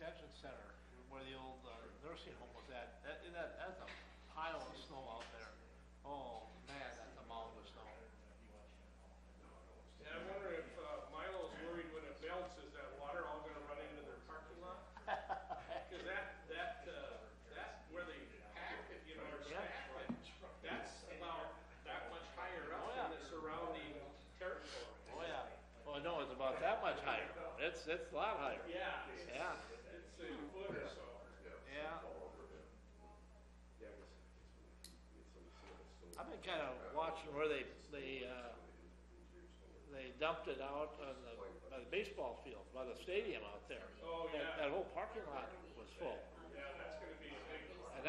extension center, where the old nursing home was at, that's a pile of snow out there. Oh, man, that's a mound of snow. And I wonder if Milo's worried when it melts, is that water all gonna run into their parking lot? Cause that where they pack it, you know, or stack it, that's about that much higher up than the surrounding territory. Oh, yeah. Oh, no, it's about that much higher. It's a lot higher. Yeah. Yeah. It's a foot or so. Yeah. I've been kind of watching where they dumped it out on by the baseball field, by the stadium out there. Oh, yeah. That whole parking lot was full. Yeah, that's gonna be big. And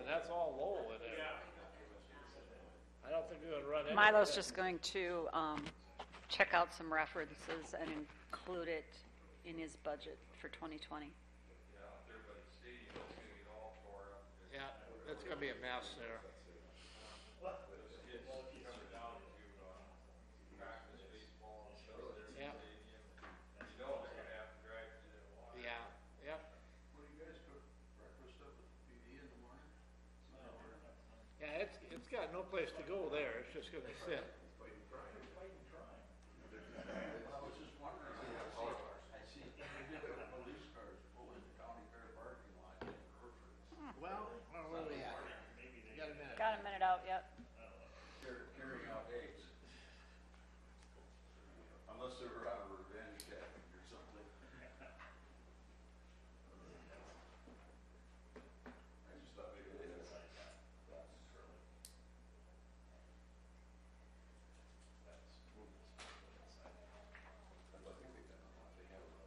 that's all low in there. Yeah. I don't think we're gonna run into Milo's that. just going to check out some references and include it in his budget for 2020. Yeah, it's gonna be a mess there. Yeah. Yeah, yep. Yeah, it's got no place to go there. It's just gonna sit. Well, where are we at? You got a minute. Got a minute out yet? Carrying out eggs. Unless they were out of revenge tactic or something. I just thought maybe they had like that. I think they got a lot. They have a lot.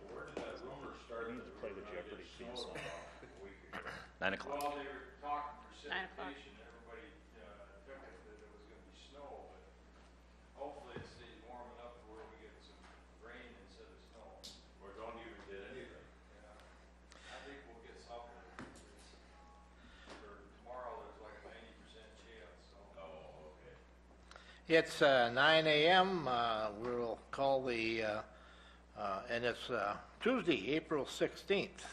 Where did that rumor start? We need to play the Jeopardy theme song. 9 o'clock. Well, they were talking 9 o'clock. precipitation, everybody took it that it was gonna be snow, but hopefully it stays warm enough to where we get some rain instead of snow. Or don't even get anything. Yeah, I think we'll get something. For tomorrow, there's like a 90% chance, so. Oh, okay. It's 9 a.m. We'll call and it's Tuesday, April 16th,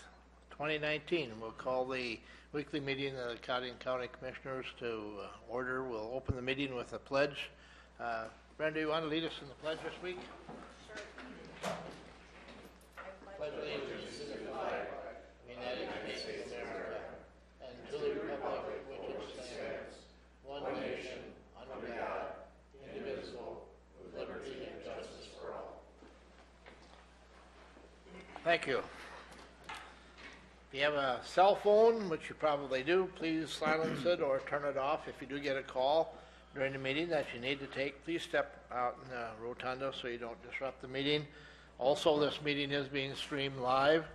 2019. We'll call the weekly meeting of the County Commissioners to order. We'll open the meeting with a pledge. Brenda, you want to lead us in the pledge this week? Sure. Pledge allegiance to the flag of the United States of America and to the republic which it stands, one nation, under God, indivisible, with liberty and justice for all. Thank you. If you have a cell phone, which you probably do, please silence it or turn it off. If you do get a call during the meeting that you need to take, please step out in the rotunda so you don't disrupt the meeting. Also, this meeting is being streamed live.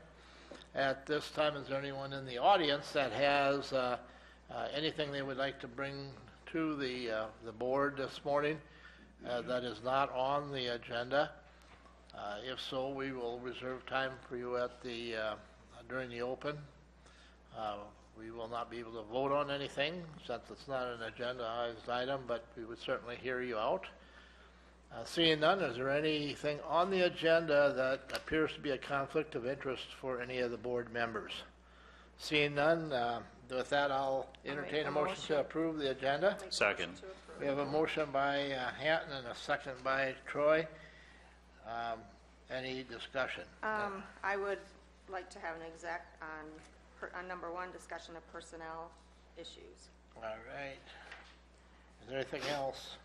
At this time, is there anyone in the audience that has anything they would like to bring to the board this morning that is not on the agenda? If so, we will reserve time for you at during the open. We will not be able to vote on anything since it's not an agendized item, but we would certainly hear you out. Seeing none, is there anything on the agenda that appears to be a conflict of interest for any of the board members? Seeing none, with that, I'll entertain a motion to approve the agenda. Second. We have a motion by Hanton and a second by Troy. Any discussion? I would like to have an exec on number 1, discussion of personnel issues. All right. Is there anything else?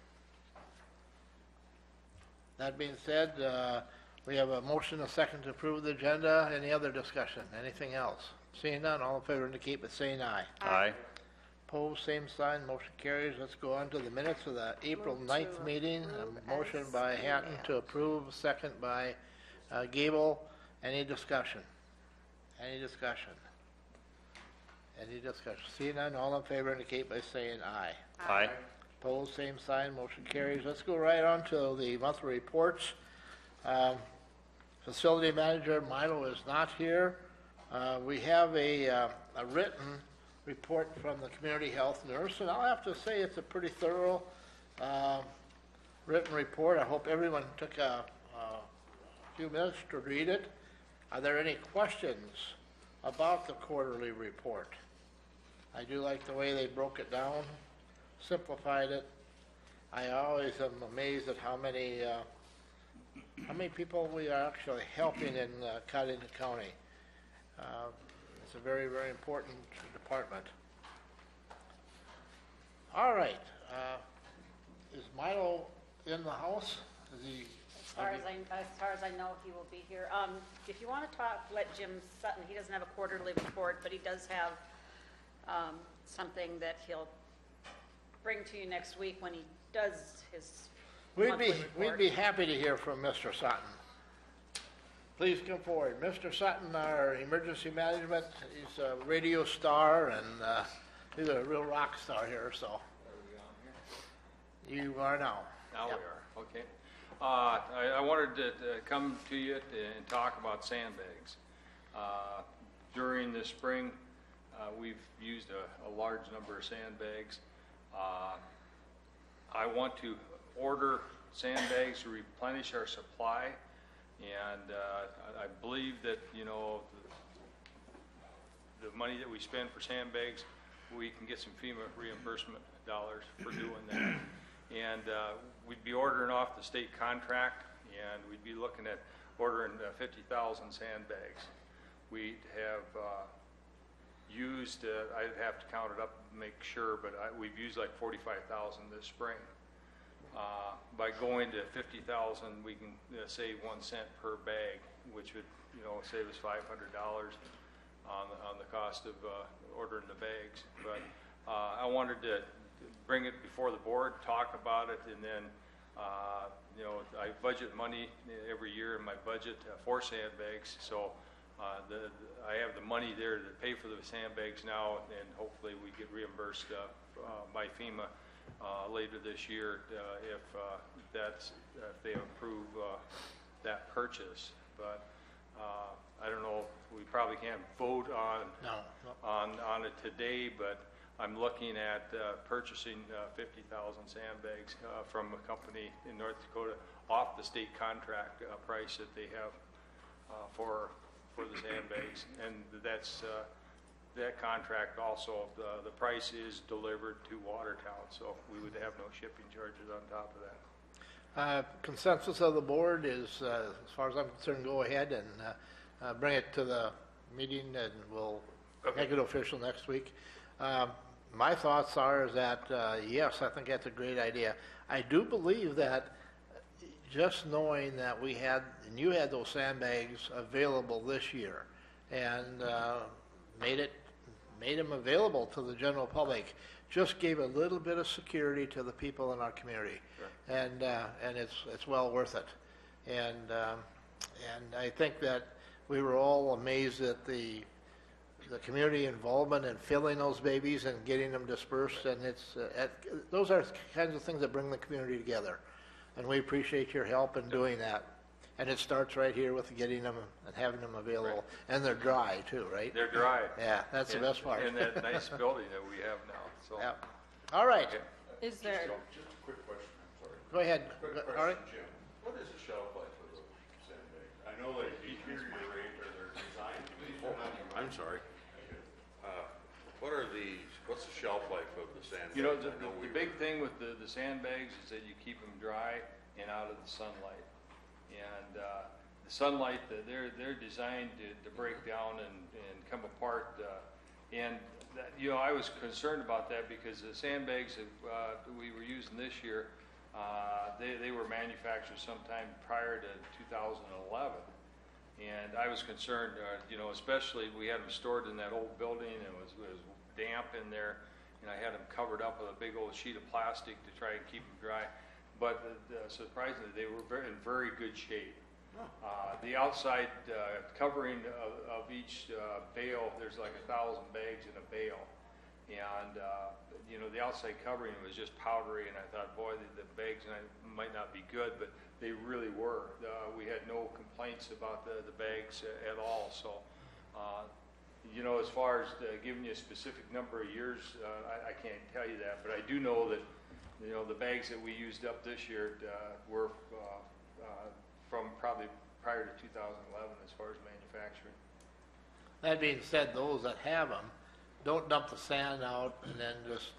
That being said, we have a motion, a second to approve the agenda. Any other discussion? Anything else? Seeing none, all in favor indicate by saying aye. Aye. Opposed, same sign, motion carries. Let's go on to the minutes of the April Move 9th to meeting. approve A motion as by Hatton emailed. to approve, second by Gable. Any discussion? Any discussion? Any discussion? Seeing none, all in favor indicate by saying aye. Aye. Opposed, same sign, motion carries. Let's go right on to the monthly reports. Facility manager Milo is not here. We have a written report from the community health nurse, and I'll have to say it's a pretty thorough written report. I hope everyone took a few minutes to read it. Are there any questions about the quarterly report? I do like the way they broke it down, simplified it. I always am amazed at how many people we are actually helping in Cudahy County. It's a very, very important department. All right. Is Milo in the house? Is he? As far as I know, he will be here. If you want to talk, let Jim Sutton, he doesn't have a quarterly report, but he does have something that he'll bring to you next week when he does his monthly report. We'd be happy to hear from Mr. Sutton. Please come forward. Mr. Sutton, our emergency management, he's a radio star, and he's a real rock star here, so. Are we on here? You are now. Now Yep. we are, okay. I wanted to come to you and talk about sandbags. During the spring, we've used a large number of sandbags. I want to order sandbags to replenish our supply, and I believe that, the money that we spend for sandbags, we can get some FEMA reimbursement dollars for doing that. And we'd be ordering off the state contract, and we'd be looking at ordering 50,000 sandbags. We'd have used, I'd have to count it up and make sure, but we've used like 45,000 this spring. By going to 50,000, we can save 1 cent per bag, which would, save us $500 on the cost of ordering the bags. But I wanted to bring it before the board, talk about it, and then, I budget money every year in my budget for sandbags, so I have the money there to pay for the sandbags now, and hopefully we get reimbursed by FEMA later this year if they approve that purchase. But I don't know, we probably can't vote on it today, but I'm looking at purchasing 50,000 sandbags from a company in North Dakota off the state contract price that they have for the sandbags, and that's that contract also. The price is delivered to Watertown, so we would have no shipping charges on top of that. Consensus of the board is, as far as I'm concerned, go ahead and bring it to the meeting, and we'll make it official next week. My thoughts are that, yes, I think that's a great idea. I do believe that just knowing that we had, and you had those sandbags available this year, and made them available to the general public, just gave a little bit of security to the people in our community. Sure. And it's well worth it. And I think that we were all amazed at the community involvement in filling those babies and getting them dispersed, and those are kinds of things that bring the community together, and we appreciate your help in doing that. And it starts right here with getting them and having them available, right. And they're dry too, right? They're dry. Yeah, that's the best part. And that nice building that we have now. So. Yeah. All right. Okay. Is there, Just a quick question, I'm sorry. Go ahead. Quick question, All right. Jim. What is the shelf life of those sandbags? I know they deteriorate or they're designed to. I'm sorry. What's the shelf life of the sandbags? The big thing with the sandbags is that you keep them dry and out of the sunlight. And the sunlight, they're designed to break down and come apart. And that, I was concerned about that because the sandbags that we were using this year, they were manufactured sometime prior to 2011. And I was concerned, especially we had them stored in that old building, and it was damp in there, and I had them covered up with a big old sheet of plastic to try and keep them dry. But surprisingly, they were in very good shape. The outside covering of each bale, there's like 1,000 bags in a bale, And, you know, the outside covering was just powdery, and I thought, boy, the bags might not be good, but they really were. We had no complaints about the bags at all, so, you know, as far as giving you a specific number of years, I can't tell you that, but I do know that, you know, the bags that we used up this year were from probably prior to 2011 as far as manufacturing. That being said, those that have them, don't dump the sand out and then just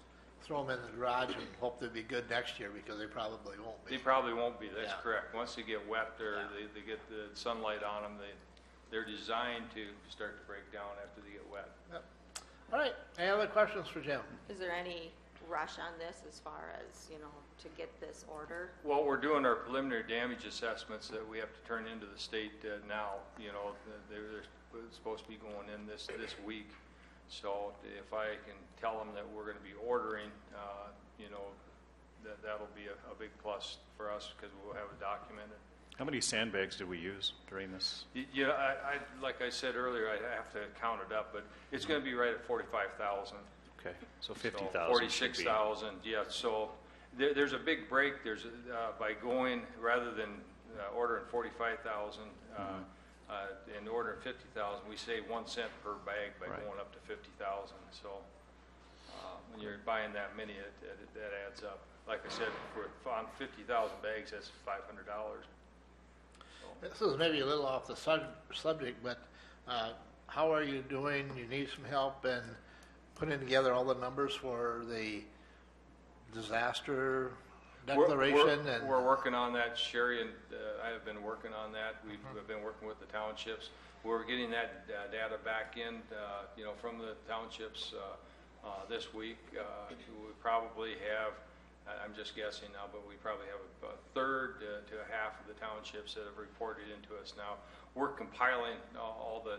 throw them in the garage and hope they'll be good next year, because they probably won't be. They probably won't be, that's Yeah. correct. Once they get wet, they get the sunlight on them, they're designed to start to break down after they get wet. Yep. All right, any other questions for Jim? Is there any rush on this as far as, you know, to get this order? Well, we're doing our preliminary damage assessments that we have to turn into the state now. You know, they're supposed to be going in this week. So if I can tell them that we're going to be ordering, you know, that'll be a big plus for us, because we'll have it documented. How many sandbags did we use during this? Yeah, I like I said earlier, I have to count it up, but it's going to be right at 45,000. Okay, so 50,000 46,000, yeah. So there's a big break. There's by going, rather than ordering 45,000 and ordering 50,000, we save 1 cent per bag by Right. going up to 50,000. So when you're buying that many, that adds up. Like I said, on 50,000 bags, that's $500. This is maybe a little off the subject, but how are you doing? You need some help in putting together all the numbers for the disaster declaration? We're working on that. Sherry and I have been working on that. We've been working with the townships. We're getting that data back in, you know, from the townships this week. We probably have, I'm just guessing now, but we probably have a third to a half of the townships that have reported into us now. We're compiling all the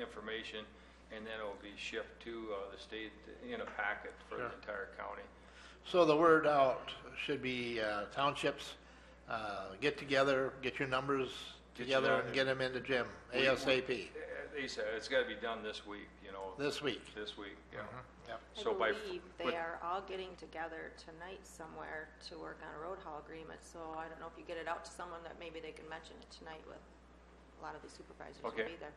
information, and then it will be shipped to the state in a packet for the entire county. So the word out should be townships, get together, get your numbers together and get them into Jim ASAP They said it's got to be done this week, you know. this week. This week, yeah. Yep. So I by believe but- they are all getting together tonight somewhere to work on a road haul agreement, so I don't know if you get it out to someone that maybe they can mention it tonight with a lot of the supervisors will Okay. be there.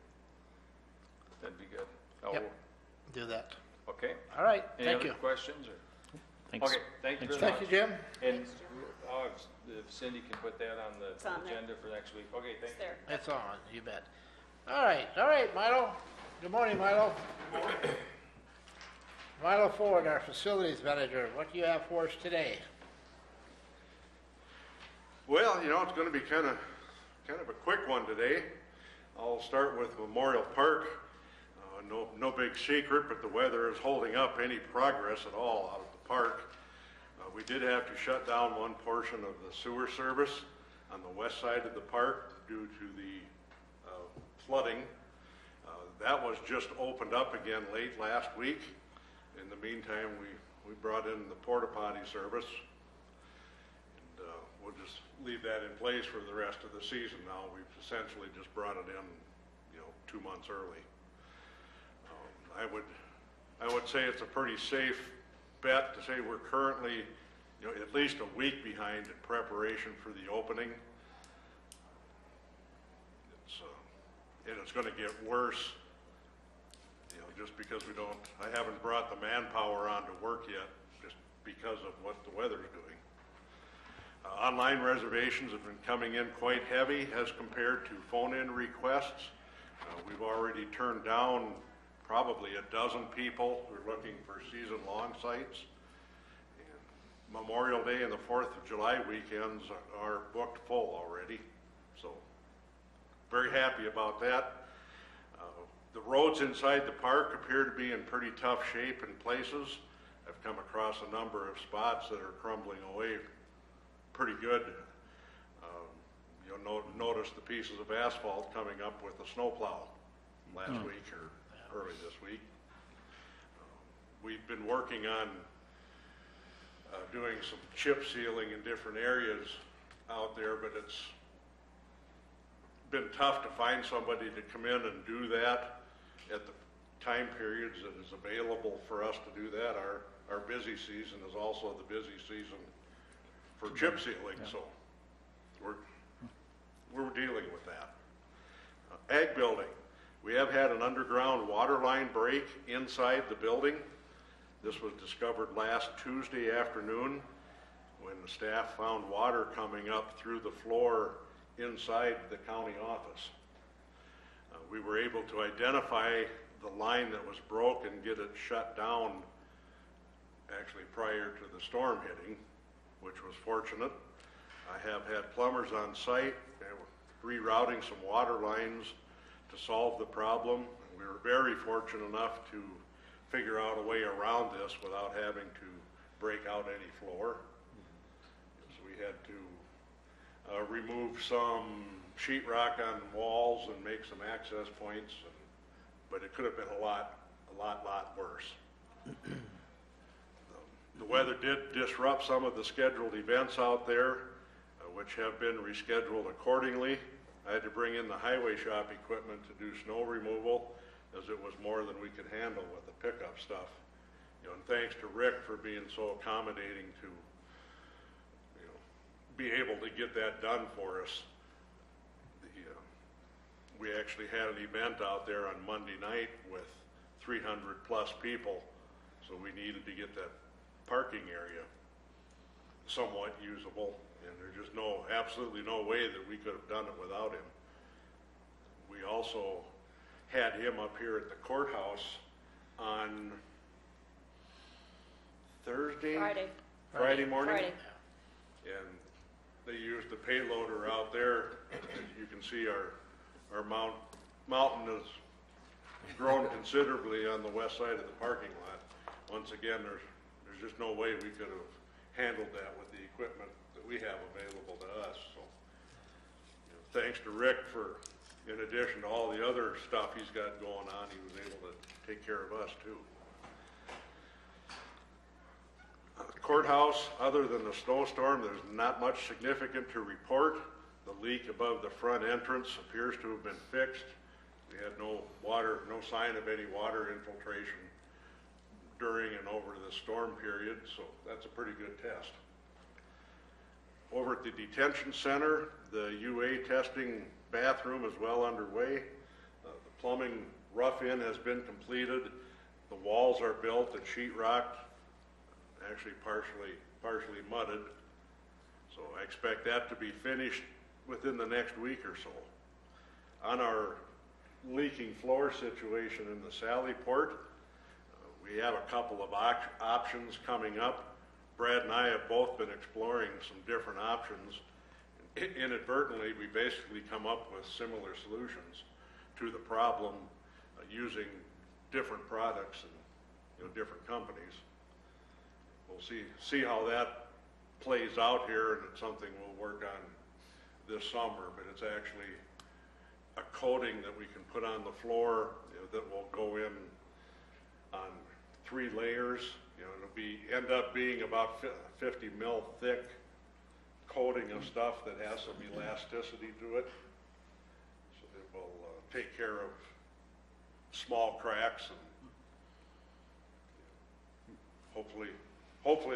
That'd be good. Oh, Yep. Do that. Okay. All right, Any thank other you. questions? Or? Thanks. Okay, thank you Thanks, very Thank much. you, Jim. And Thanks, Jim. if Cindy can put that on the It's on there. agenda for next week. Okay, It's thank you. there. It's on, you bet. All right, Milo. Good morning, Milo. Milo Ford, our facilities manager, what do you have for us today? Well, you know, it's going to be kind of a quick one today. I'll start with Memorial Park. No big secret, but the weather is holding up any progress at all out of the park. We did have to shut down one portion of the sewer service on the west side of the park due to the flooding. That was just opened up again late last week. In the meantime, we brought in the porta potty service. And we'll just leave that in place for the rest of the season now. We've essentially just brought it in, you know, 2 months early. I would say it's a pretty safe bet to say we're currently, you know, at least a week behind in preparation for the opening. And it's going to get worse, you know, just because I haven't brought the manpower on to work yet, just because of what the weather's doing. Online reservations have been coming in quite heavy as compared to phone-in requests. We've already turned down probably a dozen people who are looking for season-long sites. And Memorial Day and the 4th of July weekends are booked full already, so very happy about that. The roads inside the park appear to be in pretty tough shape in places. I've come across a number of spots that are crumbling away pretty good. You'll notice the pieces of asphalt coming up with the snowplow last week or early this week. We've been working on doing some chip sealing in different areas out there, but it's been tough to find somebody to come in and do that at the time periods that is available for us to do that. Our busy season is also the busy season for chip sealing, so we're dealing with that. Ag building, we have had an underground water line break inside the building. This was discovered last Tuesday afternoon when the staff found water coming up through the floor inside the county office. We were able to identify the line that was broke and get it shut down actually prior to the storm hitting, which was fortunate. I have had plumbers on site. They were rerouting some water lines to solve the problem. We were very fortunate enough to figure out a way around this without having to break out any floor. So we had to remove some sheetrock on walls and make some access points, but it could have been a lot worse. The weather did disrupt some of the scheduled events out there, which have been rescheduled accordingly. I had to bring in the highway shop equipment to do snow removal, as it was more than we could handle with the pickup stuff. And thanks to Rick for being so accommodating to, be able to get that done for us. We actually had an event out there on Monday night with 300 plus people, so we needed to get that parking area somewhat usable, and there's just absolutely no way that we could have done it without him. We also had him up here at the courthouse on Friday morning. Friday. And they used the payloader out there. As you can see, our mountain has grown considerably on the west side of the parking lot. Once again, there's just no way we could have handled that with the equipment that we have available to us. So, thanks to Rick for, in addition to all the other stuff he's got going on, he was able to take care of us too. Courthouse, other than the snowstorm, there's not much significant to report. The leak above the front entrance appears to have been fixed. We had no sign of any water infiltration during and over the storm period, so that's a pretty good test. Over at the detention center, the UA testing bathroom is well underway. The plumbing rough-in has been completed. The walls are built and sheetrocked, actually partially mudded. So I expect that to be finished within the next week or so. On our leaking floor situation in the Sally Port, we have a couple of options coming up. Brad and I have both been exploring some different options. Inadvertently, we basically come up with similar solutions to the problem using different products and different companies. We'll see how that plays out here, and it's something we'll work on this summer, but it's actually a coating that we can put on the floor that will go in on 3 layers. It'll end up being about 50 mil thick coating of stuff that has some elasticity to it. So it will take care of small cracks, and hopefully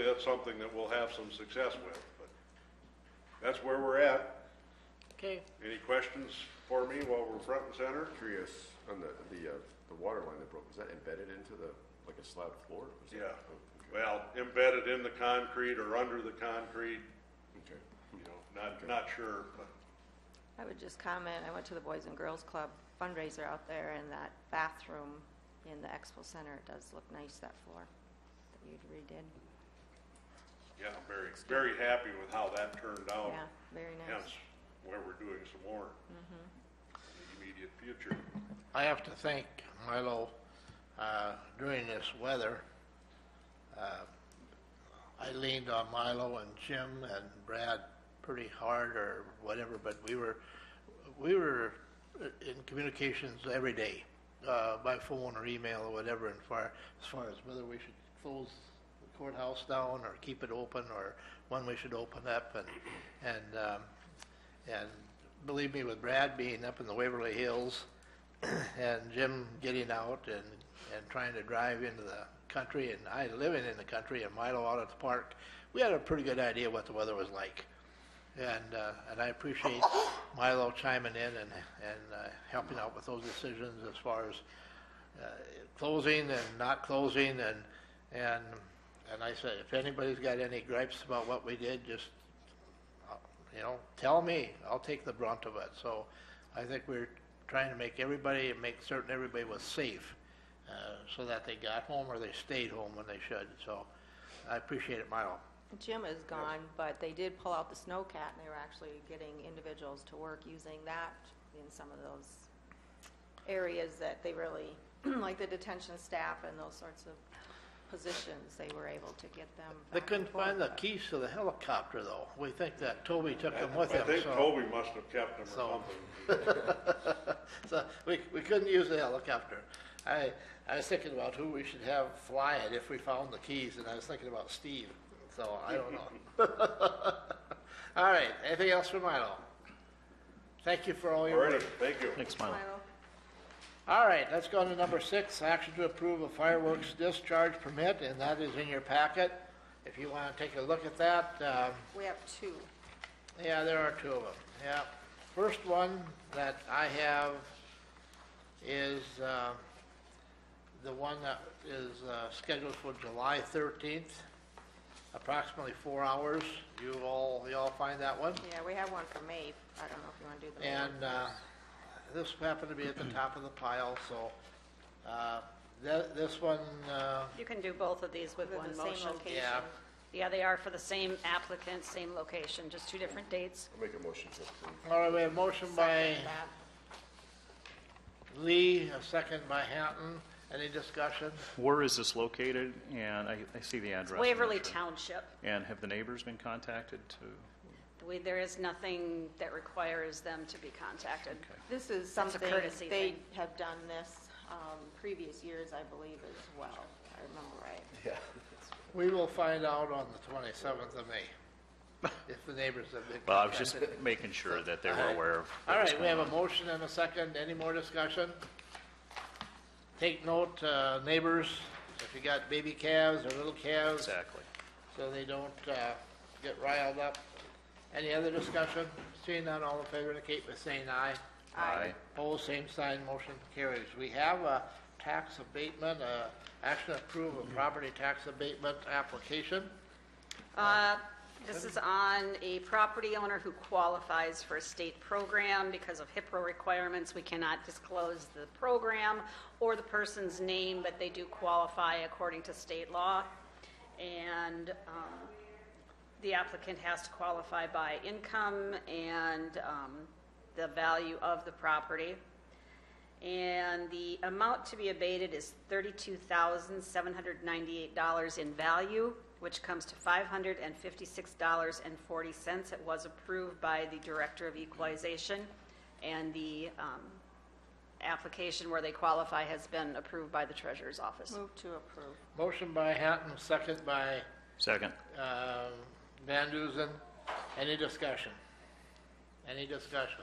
that's something that we'll have some success with. But that's where we're at. Okay. Any questions for me while we're front and center? Curious on the water line that broke. Was that embedded into like a slab floor? Was Yeah. That, oh, okay. Well, embedded in the concrete or under the concrete. Okay. Not sure. But I would just comment, I went to the Boys and Girls Club fundraiser out there, and that bathroom in the Expo Center, it does look nice, that floor that you'd redid. yeah, I'm very happy with how that turned out. Yeah, very nice. Hence, where we're doing some more in the immediate future. I have to thank Milo during this weather. I leaned on Milo and Jim and Brad pretty hard or whatever, but we were in communications every day by phone or email or whatever, as far as whether we should close the courthouse down or keep it open, or when we should open up, and believe me, with Brad being up in the Waverly Hills and Jim getting out and and trying to drive into the country, and I living in the country, and Milo out at the park, we had a pretty good idea what the weather was like. And I appreciate Milo chiming in and helping out with those decisions as far as closing and not closing, and I said, if anybody's got any gripes about what we did, just tell me. I'll take the brunt of it. So I think we're trying to make certain everybody was safe, so that they got home or they stayed home when they should. So I appreciate it, Milo. Jim is gone, but they did pull out the snowcat, and they were actually getting individuals to work using that in some of those areas that they really, like the detention staff and those sorts of positions, they were able to get them. They back couldn't and forth, find the but- keys to the helicopter, though. We think that Toby took them with him. I think so- Toby must have kept them or something. So we couldn't use the helicopter. I was thinking about who we should have fly it if we found the keys, and I was thinking about Steve. So I don't know. All right. Anything else for Milo? Thank you for all your All right, work. thank you. Thanks, Milo. All right. Let's go to number 6. Action to approve a fireworks discharge permit, and that is in your packet. If you want to take a look at that. We have two. Yeah, there are 2 of them. Yeah. First one that I have is the one that is scheduled for July 13th, approximately 4 hours. You all find that one? Yeah, we have one for May. I don't know if you want to do the May And one. this happened to be at the top of the pile, so this one, You can do both of these with They're one the same motion. location. yeah. Yeah, they are for the same applicant, same location, just 2 different dates. I'll make a motion to approve. All right, we have a motion by Second that. Lee, a second by Hatton. Any discussion? Where is this located? And I see the address. I'm not Waverly sure. Township. And have the neighbors been contacted to? There is nothing that requires them to be contacted. This is a something, courtesy they thing. have done this previous years, I believe, as well. I remember right. Yeah. We will find out on the 27th of May if the neighbors have been Well, I was just contacted. making sure that they All were right. aware of. All what was right, we have going a motion and a second. Any more discussion? Take note, neighbors, if you got baby calves or little on. calves, Exactly. so they don't get riled up. Any other discussion? Seeing none, all in favor indicate by saying aye. Aye. Opposed, same sign, motion carries. We have a tax abatement, action to approve a property tax abatement application. This is on a property owner who qualifies for a state program. Because of HIPAA requirements, we cannot disclose the program or the person's name, but they do qualify according to state law. And the applicant has to qualify by income and the value of the property. And the amount to be abated is $32,798 in value, which comes to $556.40. It was approved by the Director of Equalization, and the application where they qualify has been approved by the Treasurer's Office. Move to approve. Motion by Hatton, second by Second. Van Duzen. Any discussion? Any discussion?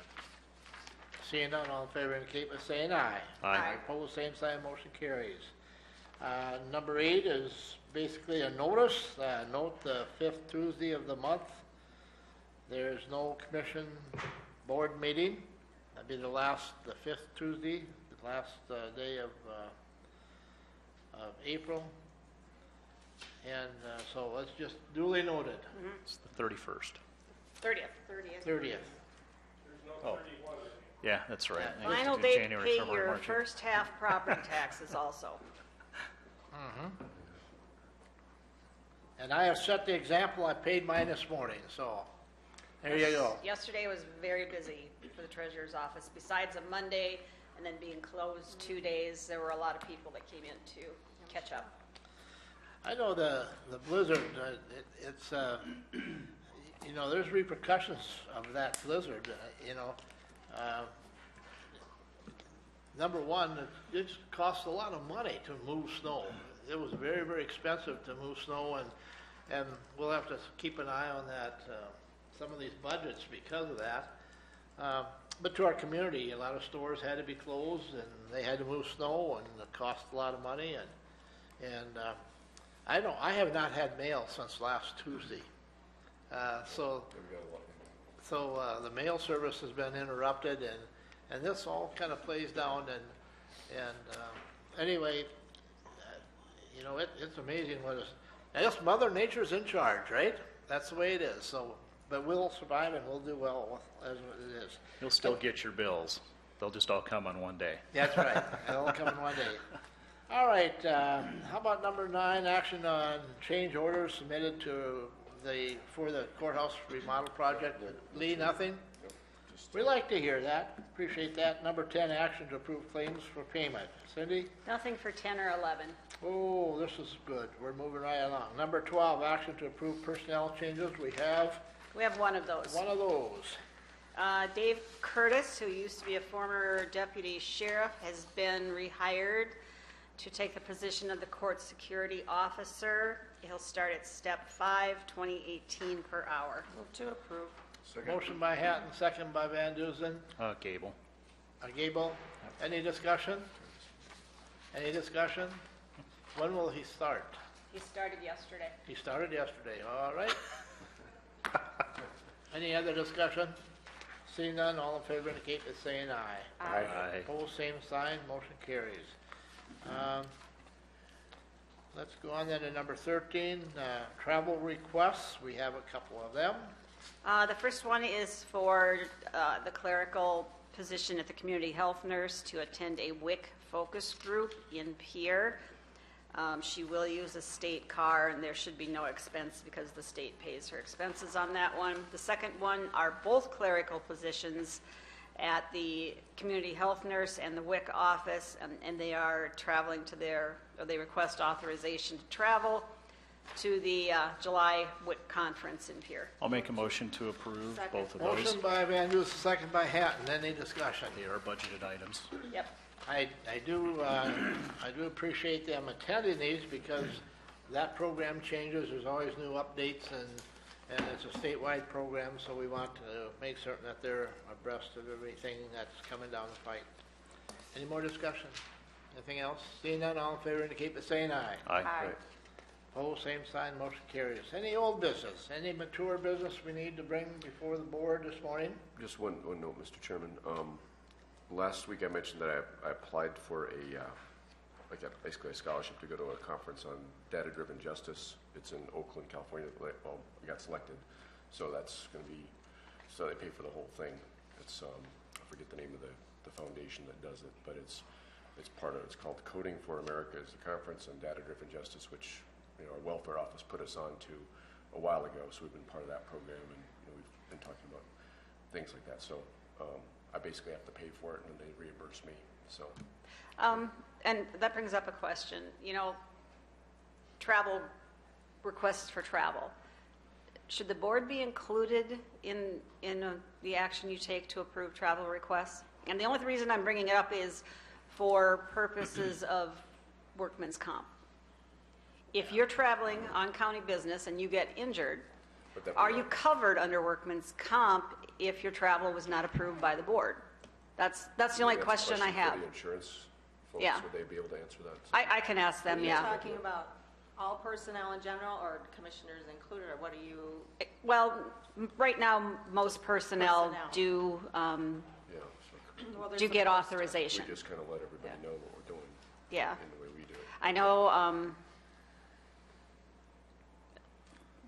Seeing none, all in favor indicate by saying aye. Aye. Opposed, same sign, motion carries. Number 8 is basically a notice. Note the 5th Tuesday of the month. There's no commission board meeting. That'd be the 5th Tuesday, the last day of April. And so it's just duly noted, It's the 31st. 30th. 30th. There's no Oh. 31 in here. Yeah, that's right. I used to Final do date to January, pay February, your March, first half property taxes also. And I have set the example. I paid mine this morning, so there you go. Yesterday was very busy for the Treasurer's Office. Besides a Monday and then being closed 2 days, there were a lot of people that came in to catch up. I know the blizzard, it's, there's repercussions of that blizzard, Number one, it costs a lot of money to move snow. It was very, very expensive to move snow, and we'll have to keep an eye on that, some of these budgets because of that. but to our community, a lot of stores had to be closed, and they had to move snow, and it cost a lot of money, and I have not had mail since last Tuesday. So the mail service has been interrupted, and this all kind of plays down, and anyway, you know, it's amazing what is, I guess Mother Nature's in charge, right? That's the way it is, so, but we'll survive and we'll do well as it is. You'll still get your bills. They'll just all come on one day. That's right, it'll come in one day. All right, how about number 9, action on change orders submitted for the courthouse remodel project? Lee, nothing? We like to hear that, appreciate that. Number 10, action to approve claims for payment. Cindy? Nothing for 10 or 11. Oh, this is good, we're moving right along. Number 12, action to approve personnel changes. We have one of those. one of those. Dave Curtis, who used to be a former deputy sheriff, has been rehired to take the position of the court security officer. He'll start at step 5, $20.18 per hour. Move to approve. Motion by Hatton, second by Van Duzen. Gable. Gable, any discussion? Any discussion? When will he start? He started yesterday. He started yesterday, all right. Any other discussion? Seeing none, all in favor indicate by saying aye. Aye. Opposed, same sign, motion carries. Let's go on then to number 13, travel requests. We have a couple of them. The first one is for the clerical position at the community health nurse to attend a WIC focus group in Pierre. She will use a state car, and there should be no expense because the state pays her expenses on that one. The second one are both clerical positions at the community health nurse and the WIC office, and they are traveling to they request authorization to travel to the July WIC conference in Pierre. I'll make a motion to approve Second. both of those. Motion by Van Dusen, second by Hatton. Any discussion? They are budgeted items. Yep. I do appreciate them attending these because that program changes. There's always new updates, and it's a statewide program, so we want to make certain that they're abreast of everything that's coming down the pipe. Any more discussion? Anything else? Seeing none, all in favor indicate by saying aye. Aye. Opposed, same sign, motion carries. Any old business, any mature business we need to bring before the board this morning? Just one note, Mr. Chairman. Last week I mentioned that I applied for basically a scholarship to go to a conference on data-driven justice. It's in Oakland, California. Well, we got selected, so that's going to be, so they pay for the whole thing. It's I forget the name of the foundation that does it, but it's called Coding for America. It's a conference on data-driven justice, which our welfare office put us on to a while ago. So we've been part of that program, and we've been talking about things like that. So I basically have to pay for it, and then they reimburse me. So. And that brings up a question. Travel requests for travel. Should the board be included in the action you take to approve travel requests? And the only reason I'm bringing it up is for purposes of workman's comp. If you're traveling on county business and you get injured, are you covered under workman's comp if your travel was not approved by the board? That's the only question I have. For the insurance folks, Yeah. would they be able to answer that? I can ask them, Are you yeah. talking about all personnel in general, or commissioners included, or what are you? Well, right now, most personnel Personnel. do Yeah. Well, they're do get supposed to. authorization. We just kind of let everybody know what we're doing Yeah. in the way we do it. I know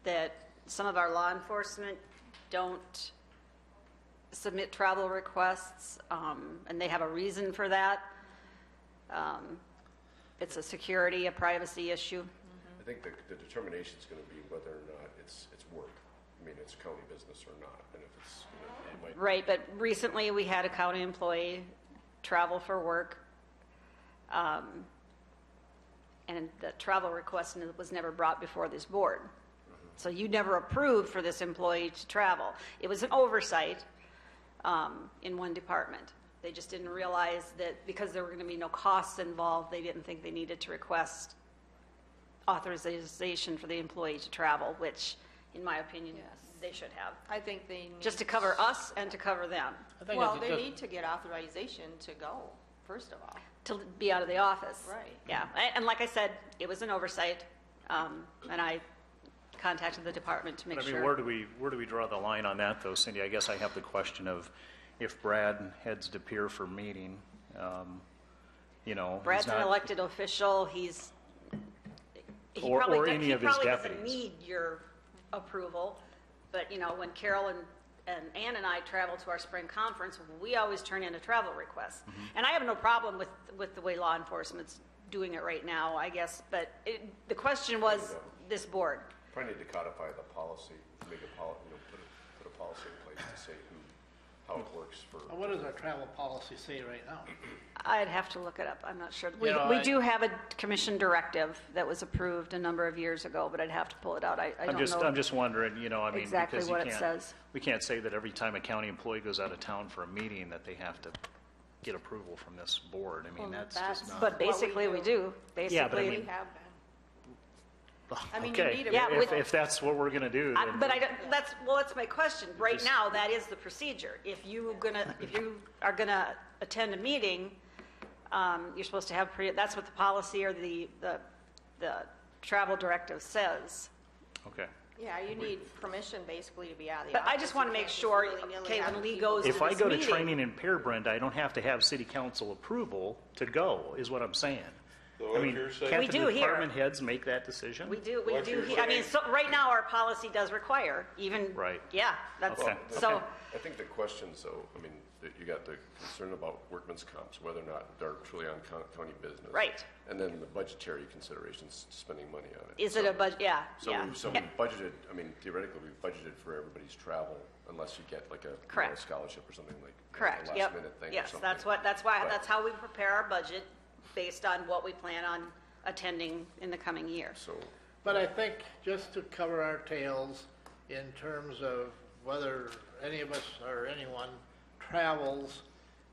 that some of our law enforcement don't submit travel requests, and they have a reason for that. It's a security, a privacy issue. I think the determination is going to be whether or not it's work. I mean, it's county business or not. And if it's, it might. Right, but recently we had a county employee travel for work, and the travel request was never brought before this board. So you never approved for this employee to travel. It was an oversight in one department. They just didn't realize that because there were going to be no costs involved, they didn't think they needed to request authorization for the employee to travel, which in my opinion, Yes. they should have. I think they need. Just to cover us and to cover them, I think Well, it's they just- need to get authorization to go, first of all. to be out of the office. Right. Yeah, and like I said, it was an oversight, and I contacted the department to make I mean, sure. where do we draw the line on that, though, Cindy? I guess I have the question of if Brad heads to Pier for meeting, you know, he's Brad's an not- elected official, he Or probably, any he of his probably doesn't deputies. need your approval, but, you know, when Carol and Ann and I travel to our spring conference, we always turn in a travel request. Mm-hmm. And I have no problem with the way law enforcement's doing it right now, I guess, but the question was this board. Probably need to codify the policy, make a put a policy in place to say how it works for. What does our travel policy say right now? I'd have to look it up, I'm not sure. You know, We I- do have a commission directive that was approved a number of years ago, but I'd have to pull it out, I don't know. I'm just wondering, you know, I mean, exactly because you what it can't, says. we can't say that every time a county employee goes out of town for a meeting that they have to get approval from this board. I mean, that's just not. But basically, we do, Yeah, but I basically. mean- We have been. I mean, Okay, you need a. Yeah, with- if that's what we're gonna do, then. But I don't, that's my question. Right now, that is the procedure. If you are gonna attend a meeting, you're supposed to have, that's what the policy or the travel directive says. Okay. Yeah, you need permission basically to be out of the But office. I just want to You make can't just sure, willy-nilly okay, have when Lee people goes do to If I this go to meeting- training in Pear, Brenda, I don't have to have city council approval to go, is what I'm saying. So I what mean, you're saying- can't We the do here. department heads make that decision? We do, What you're I mean, saying- so, right now, our policy does require, even. Right. Yeah, that's, Okay, so, okay. I think the questions, though, I mean, that you got the concern about workman's comps, whether or not they're truly on county business. Right. And then the budgetary considerations, spending money on it. is it a budget, yeah, So, yeah. so we budgeted, I mean, theoretically, we budgeted for everybody's travel unless you get like a Correct. scholarship or something like. Correct, a yep. last minute thing or Yes, something. that's But- that's how we prepare our budget, based on what we plan on attending in the coming year. So, But I think just to cover our tails in terms of whether any of us or anyone travels,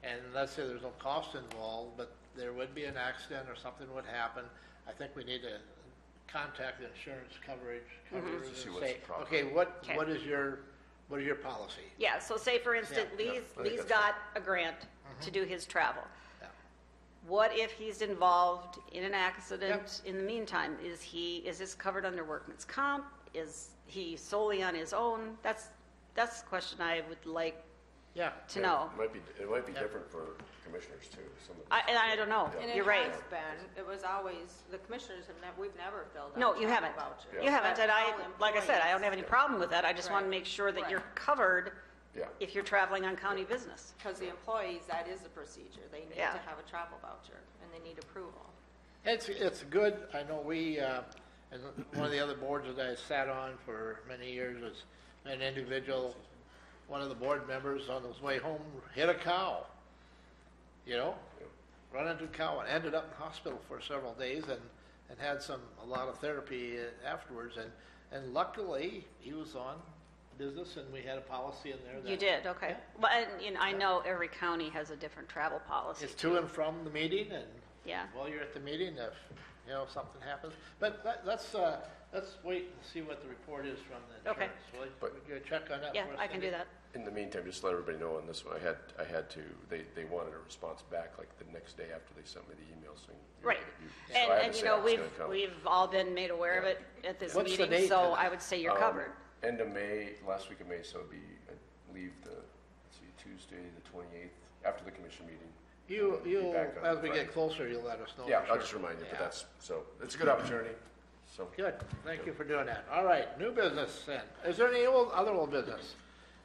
and let's say there's no cost involved, but there would be an accident or something would happen, I think we need to contact the insurance coverage coverers To see and what's say, the problem. okay, Okay. what is your policy? Yeah, so say for instance, Yeah, yeah, Lee's, I think Lee's that's got a grant to do his travel. Yeah. What if he's involved in an accident in the meantime? Is this covered under workman's comp? Is he solely on his own? That's the question I would like Yeah. to yeah, know. it might be Yeah. different for commissioners too, some of And I don't know, And you're it right. has been, it was always, the commissioners have we've never filled out. No, you travel haven't. vouchers. You haven't, and All like I said, I don't have any employees. problem with that. I just want to Right. make sure that you're Right. covered Yeah. if you're traveling on county business. Because the employees, that is the procedure. They need Yeah. to have a travel voucher, and they need approval. It's good, I know we, and one of the other boards that I sat on for many years was an individual, one of the board members on his way home hit a cow, you know? Run into a cow and ended up in the hospital for several days and had a lot of therapy afterwards. And luckily, he was on business and we had a policy in there that. You did, okay. Yeah. But, and I know every county has a different travel policy. It's to and from the meeting, and Yeah. while you're at the meeting, if, something happens. But let's wait and see what the report is from the Okay. insurance. Will you- But- would you check on that Yeah, for us, I can do Cindy? that. In the meantime, just to let everybody know on this one, I had to, they wanted a response back like the next day after they sent me the email saying. Right. So I had And to you say know, I was gonna come. we've all been made aware of Yeah. it at this What's the meeting, date so of that? I would say you're covered. End of May, last week of May, so it'd be, I leave Tuesday, the 28th, after the commission meeting. You'll, Be back on as we Friday. get closer, you'll let us know. Yeah, for I'll sure. just remind you, but Yeah. so, it's a good opportunity, so. Good, thank you for doing that. All right, new business then. Is there any other old business?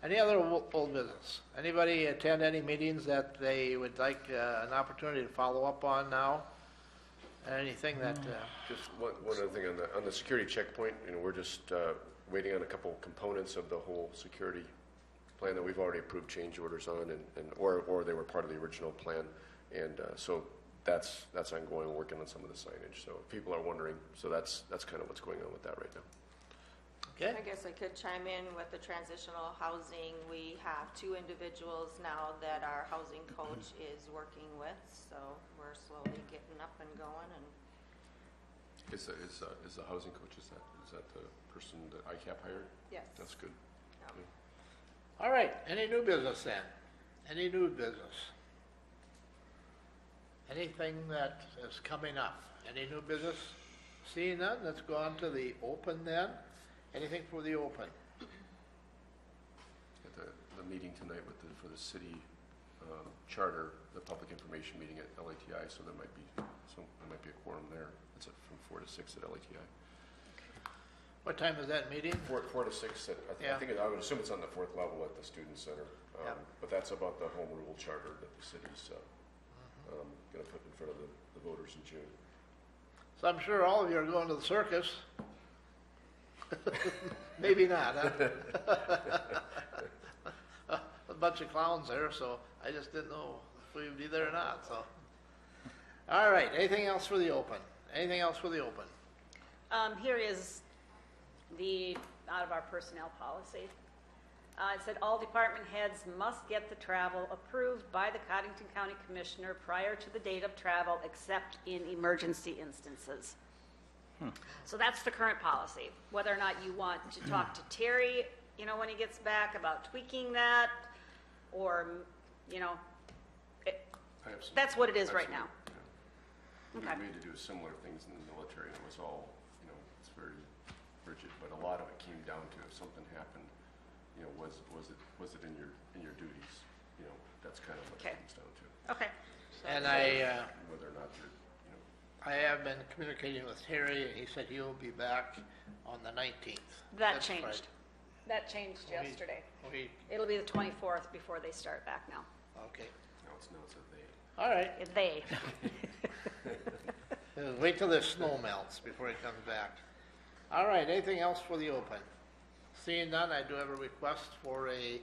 Any other old business? Anybody attend any meetings that they would like an opportunity to follow up on now? Anything that, Just one other thing on the security checkpoint, we're just waiting on a couple components of the whole security plan that we've already approved change orders on, or they were part of the original plan, and so that's ongoing, working on some of the signage. So if people are wondering, so that's kind of what's going on with that right now. okay? I guess I could chime in with the transitional housing. We have 2 individuals now that our housing coach is working with, so we're slowly getting up and going, and Is the housing coach, is that the person that ICAP hired? Yes. That's good. Yep. All right, any new business then? Any new business? Anything that is coming up? Any new business? Seeing none, let's go on to the open then. Anything for the open? At the meeting tonight for the city charter, the public information meeting at LATI, so there might be a quorum there. It's from 4 to 6 at LATI. What time is that meeting? 4 to 6 at, Yeah. I would assume it's on the 4th level at the student center. Yep. But that's about the home rule charter that the city's going to put in front of the voters in June. So I'm sure all of you are going to the circus. Maybe not, huh? A bunch of clowns there, so I just didn't know if we'd be there or not, so. All right, anything else for the open? Anything else for the open? Here is out of our personnel policy. It said all department heads must get the travel approved by the Cottington County Commissioner prior to the date of travel, except in emergency instances. So that's the current policy. Whether or not you want to talk to Terry, when he gets back about tweaking that, or, I have some- that's what it is I have right some- now. yeah. Okay. We had to do similar things in the military, and it was all, it's very rigid, but a lot of it came down to if something happened, was it in your duties? That's kind of what Okay. it comes down to. Okay. And Whether or not you're, I have been communicating with Terry, and he said he will be back on the 19th. That That's changed. right. That changed yesterday. We, It'll be the 24th before they start back now. okay. now it's a they. All right, They. wait till the snow melts before he comes back. All right, anything else for the open? Seeing none, I do have a request for a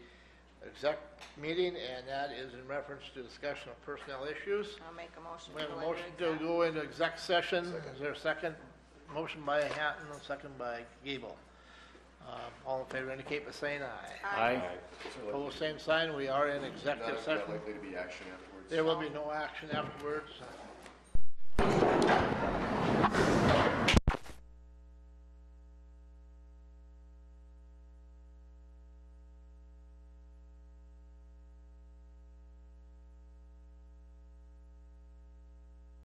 exec meeting, and that is in reference to discussion of personnel issues. I'll make a motion We to have a go into motion to exec. go into exec session. Is there a second? Motion by Hatton, a second by Gable. All in favor indicate by saying aye. Aye. Opposed, same sign. We are in executive Not session. likely to be action afterwards? There will be no action afterwards.